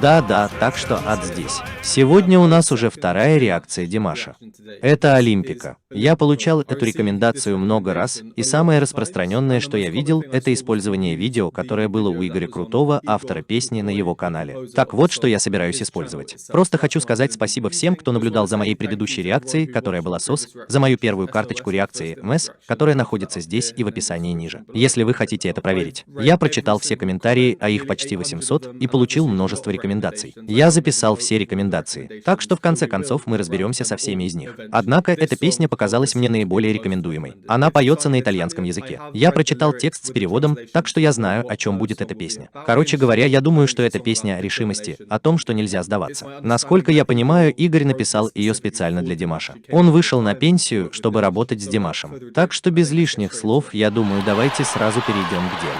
Да-да, так что ад здесь. Сегодня у нас уже вторая реакция Димаша. Это Олимпика. Я получал эту рекомендацию много раз, и самое распространенное, что я видел, это использование видео, которое было у Игоря Крутого, автора песни, на его канале. Так вот, что я собираюсь использовать. Просто хочу сказать спасибо всем, кто наблюдал за моей предыдущей реакцией, которая была СОС, за мою первую карточку реакции МС, которая находится здесь и в описании ниже. Если вы хотите это проверить. Я прочитал все комментарии, а их почти 800, и получил множество рекомендаций. Я записал все рекомендации, так что в конце концов мы разберемся со всеми из них. Однако эта песня показалась мне наиболее рекомендуемой. Она поется на итальянском языке. Я прочитал текст с переводом, так что я знаю, о чем будет эта песня. Короче говоря, я думаю, что это песня о решимости, о том, что нельзя сдаваться. Насколько я понимаю, Игорь написал ее специально для Димаша. Он вышел на пенсию, чтобы работать с Димашем. Так что без лишних слов, я думаю, давайте сразу перейдем к делу.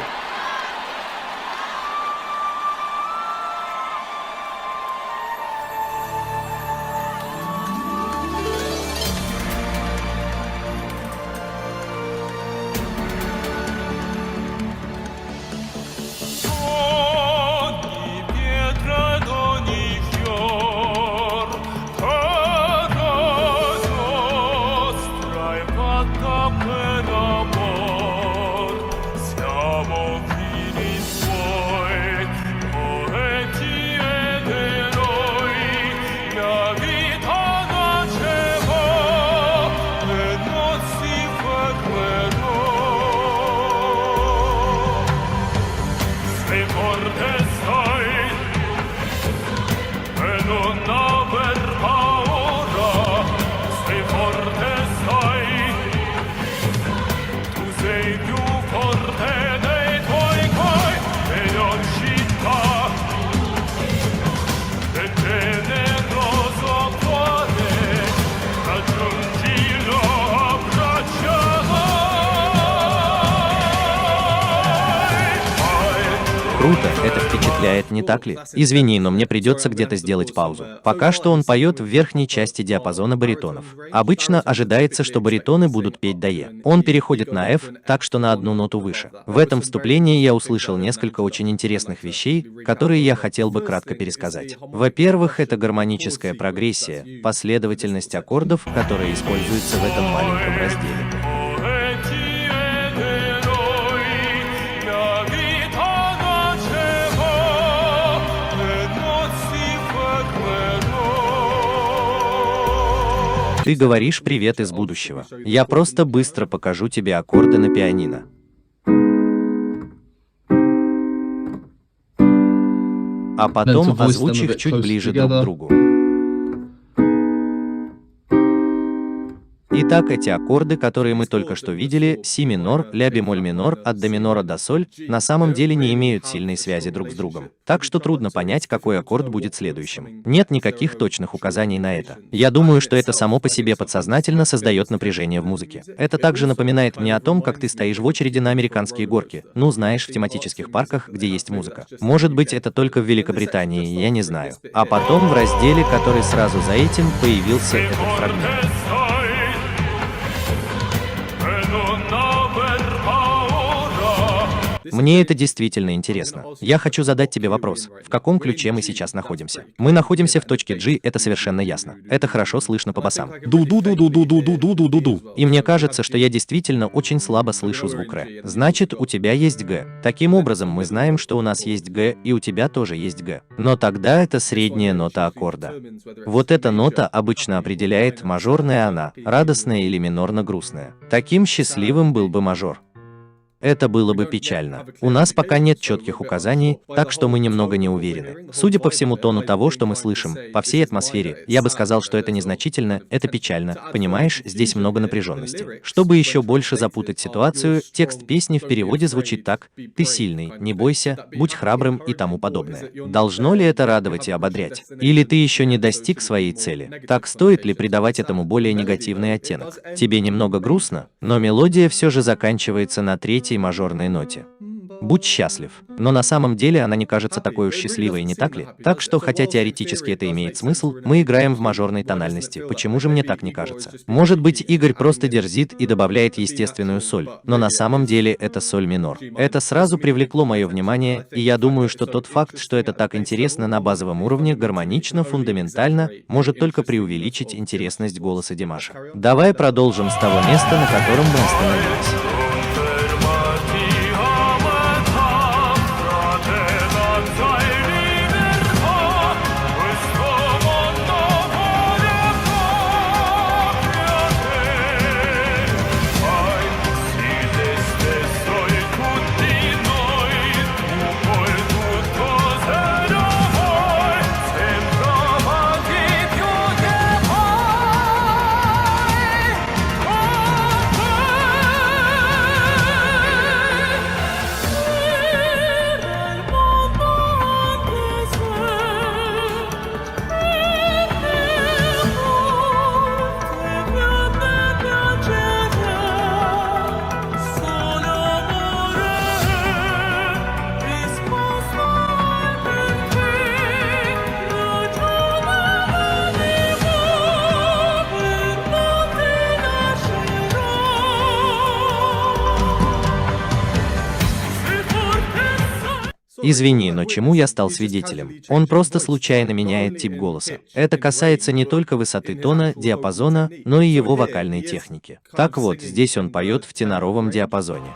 Круто, это впечатляет, не так ли? Извини, но мне придется где-то сделать паузу. Пока что он поет в верхней части диапазона баритонов. Обычно ожидается, что баритоны будут петь до Е. Он переходит на F, так что на одну ноту выше. В этом вступлении я услышал несколько очень интересных вещей, которые я хотел бы кратко пересказать. Во-первых, это гармоническая прогрессия, последовательность аккордов, которые используются в этом маленьком разделе. Ты говоришь «привет из будущего». Я просто быстро покажу тебе аккорды на пианино. А потом озвучь их чуть ближе друг к другу. Итак, эти аккорды, которые мы только что видели, си минор, ля бемоль минор, от до минора до соль, на самом деле не имеют сильной связи друг с другом. Так что трудно понять, какой аккорд будет следующим. Нет никаких точных указаний на это. Я думаю, что это само по себе подсознательно создает напряжение в музыке. Это также напоминает мне о том, как ты стоишь в очереди на американские горки, ну знаешь, в тематических парках, где есть музыка. Может быть, это только в Великобритании, я не знаю. А потом в разделе, который сразу за этим, появился этот фрагмент. Мне это действительно интересно. Я хочу задать тебе вопрос. В каком ключе мы сейчас находимся? Мы находимся в точке G, это совершенно ясно. Это хорошо слышно по басам. Ду-ду-ду-ду-ду-ду-ду-ду-ду-ду. И мне кажется, что я действительно очень слабо слышу звук Р. Значит, у тебя есть Г. Таким образом, мы знаем, что у нас есть Г, и у тебя тоже есть Г. Но тогда это средняя нота аккорда. Вот эта нота обычно определяет, мажорная она, радостная или минорно-грустная. Таким счастливым был бы мажор. Это было бы печально. У нас пока нет четких указаний, так что мы немного не уверены. Судя по всему тону того, что мы слышим, по всей атмосфере, я бы сказал, что это незначительно, это печально. Понимаешь, здесь много напряженности. Чтобы еще больше запутать ситуацию, текст песни в переводе звучит так: «Ты сильный, не бойся, будь храбрым» и тому подобное. Должно ли это радовать и ободрять? Или ты еще не достиг своей цели? Так стоит ли придавать этому более негативный оттенок? Тебе немного грустно, но мелодия все же заканчивается на третьей мажорной ноте. Будь счастлив. Но на самом деле она не кажется такой уж счастливой, не так ли? Так что, хотя теоретически это имеет смысл, мы играем в мажорной тональности. Почему же мне так не кажется? Может быть, Игорь просто дерзит и добавляет естественную соль, но на самом деле это соль минор. Это сразу привлекло мое внимание, и я думаю, что тот факт, что это так интересно на базовом уровне, гармонично, фундаментально, может только преувеличить интересность голоса Димаша. Давай продолжим с того места, на котором мы остановились. Извини, но чему я стал свидетелем? Он просто случайно меняет тип голоса. Это касается не только высоты тона, диапазона, но и его вокальной техники. Так вот, здесь он поет в теноровом диапазоне.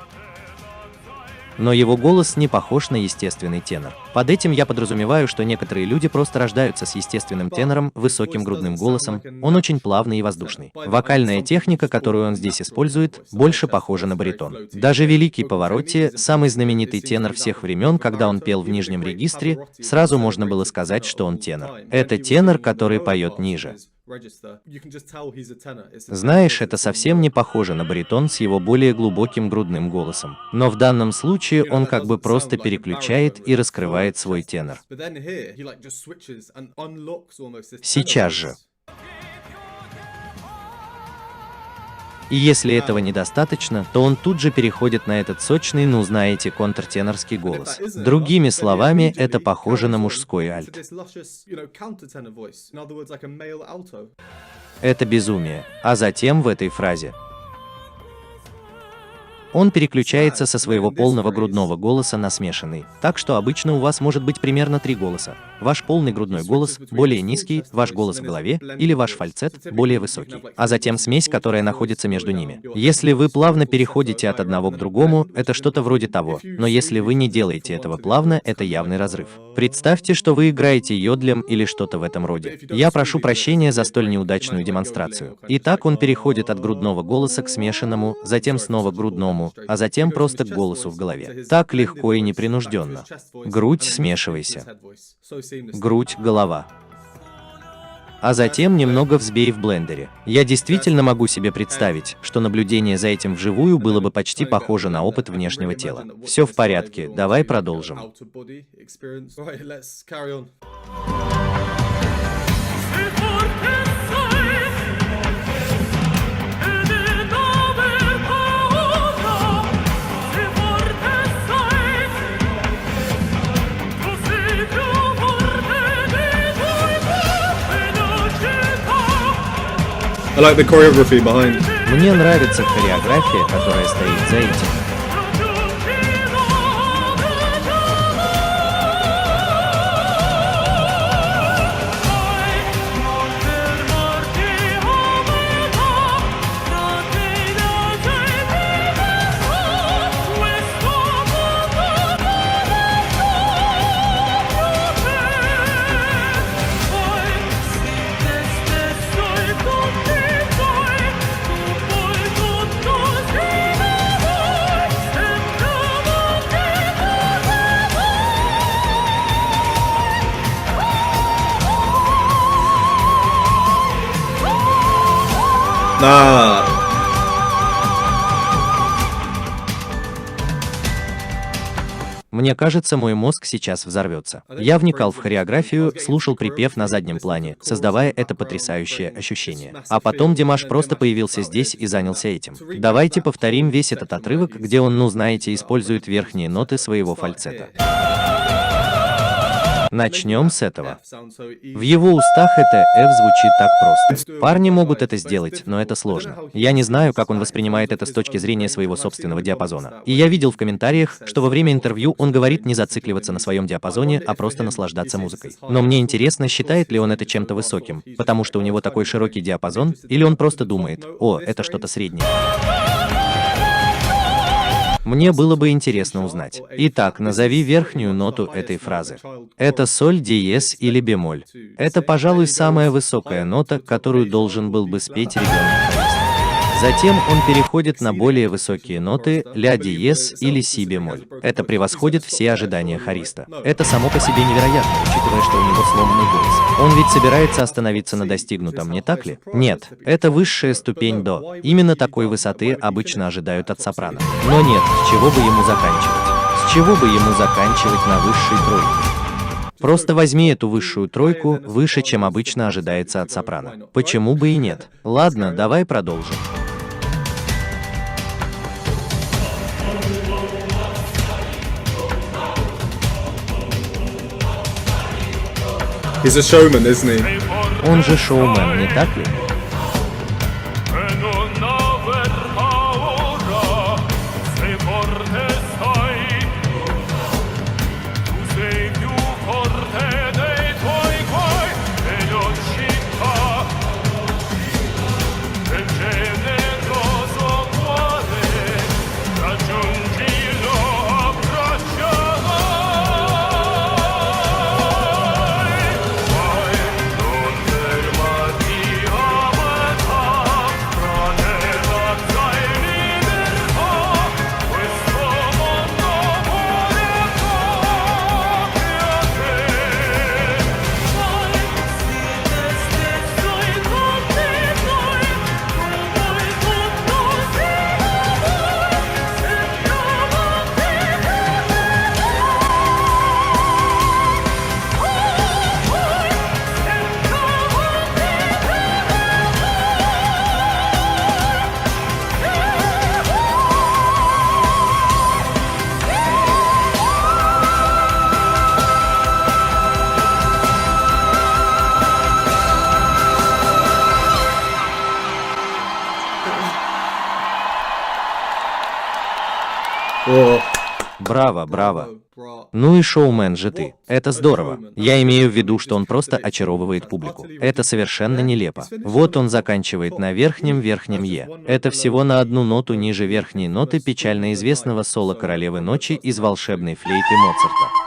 Но его голос не похож на естественный тенор. Под этим я подразумеваю, что некоторые люди просто рождаются с естественным тенором, высоким грудным голосом, он очень плавный и воздушный. Вокальная техника, которую он здесь использует, больше похожа на баритон. Даже великий Паваротти, самый знаменитый тенор всех времен, когда он пел в нижнем регистре, сразу можно было сказать, что он тенор. Это тенор, который поет ниже. Знаешь, это совсем не похоже на баритон с его более глубоким грудным голосом. Но в данном случае он как бы просто переключает и раскрывает свой тенор. Сейчас же. И если этого недостаточно, то он тут же переходит на этот сочный, ну знаете, контртенорский голос. Другими словами, это похоже на мужской альт. Это безумие. А затем в этой фразе он переключается со своего полного грудного голоса на смешанный, так что обычно у вас может быть примерно 3 голоса. Ваш полный грудной голос более низкий, ваш голос в голове, или ваш фальцет более высокий, а затем смесь, которая находится между ними. Если вы плавно переходите от одного к другому, это что-то вроде того, но если вы не делаете этого плавно, это явный разрыв. Представьте, что вы играете йодлем или что-то в этом роде. Я прошу прощения за столь неудачную демонстрацию. Итак, он переходит от грудного голоса к смешанному, затем снова к грудному, а затем просто к голосу в голове. Так легко и непринужденно. Грудь, смешивайся. Грудь, голова. А затем немного взбей в блендере. Я действительно могу себе представить, что наблюдение за этим вживую было бы почти похоже на опыт внешнего тела. Все в порядке, давай продолжим. I like the choreography behind. Мне нравится хореография, которая стоит за этим. Ah. Мне кажется, мой мозг сейчас взорвется. Я вникал в хореографию, слушал припев на заднем плане, создавая это потрясающее ощущение. А потом Димаш просто появился здесь и занялся этим. Давайте повторим весь этот отрывок, где он, ну знаете, использует верхние ноты своего фальцета. Начнем с этого. В его устах это F звучит так просто. Парни могут это сделать, но это сложно. Я не знаю, как он воспринимает это с точки зрения своего собственного диапазона. И я видел в комментариях, что во время интервью он говорит не зацикливаться на своем диапазоне, а просто наслаждаться музыкой. Но мне интересно, считает ли он это чем-то высоким, потому что у него такой широкий диапазон, или он просто думает: о, это что-то среднее. Мне было бы интересно узнать. Итак, назови верхнюю ноту этой фразы. Это соль диез или бемоль. Это, пожалуй, самая высокая нота, которую должен был бы спеть ребенок-хорист. Затем он переходит на более высокие ноты ля диез или си бемоль. Это превосходит все ожидания хориста. Это само по себе невероятно, учитывая, что у него сломанный голос. Он ведь собирается остановиться на достигнутом, не так ли? Нет, это высшая ступень до. Именно такой высоты обычно ожидают от сопрано. Но нет, с чего бы ему заканчивать? С чего бы ему заканчивать на высшей тройке? Просто возьми эту высшую тройку, выше, чем обычно ожидается от сопрано. Почему бы и нет? Ладно, давай продолжим. He's a showman, isn't he? Он же шоумен, не так ли? О, Браво, браво. Ну и шоумен же ты. Это здорово. Я имею в виду, что он просто очаровывает публику. Это совершенно нелепо. Вот он заканчивает на верхнем Е. Это всего на одну ноту ниже верхней ноты печально известного соло Королевы ночи из волшебной флейты Моцарта.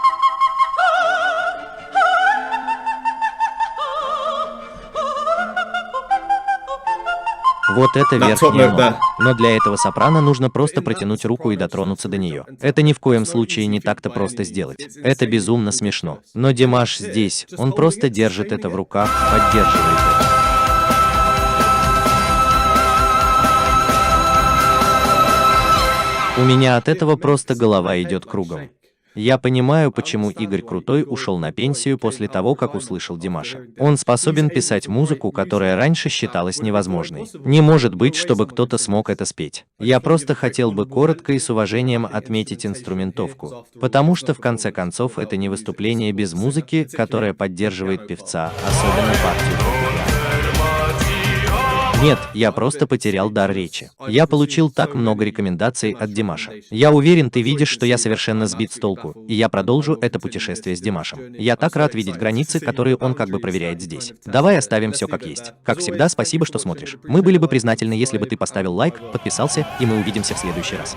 Вот это верхняя нота. Но для этого сопрано нужно просто протянуть руку и дотронуться до нее. Это ни в коем случае не так-то просто сделать. Это безумно смешно. Но Димаш здесь, он просто держит это в руках, поддерживает это. У меня от этого просто голова идет кругом. Я понимаю, почему Игорь Крутой ушел на пенсию после того, как услышал Димаша. Он способен писать музыку, которая раньше считалась невозможной. Не может быть, чтобы кто-то смог это спеть. Я просто хотел бы коротко и с уважением отметить инструментовку, потому что в конце концов это не выступление без музыки, которая поддерживает певца, особенно партию фортепиано. Нет, я просто потерял дар речи. Я получил так много рекомендаций от Димаша. Я уверен, ты видишь, что я совершенно сбит с толку, и я продолжу это путешествие с Димашем. Я так рад видеть границы, которые он как бы проверяет здесь. Давай оставим все как есть. Как всегда, спасибо, что смотришь. Мы были бы признательны, если бы ты поставил лайк, подписался, и мы увидимся в следующий раз.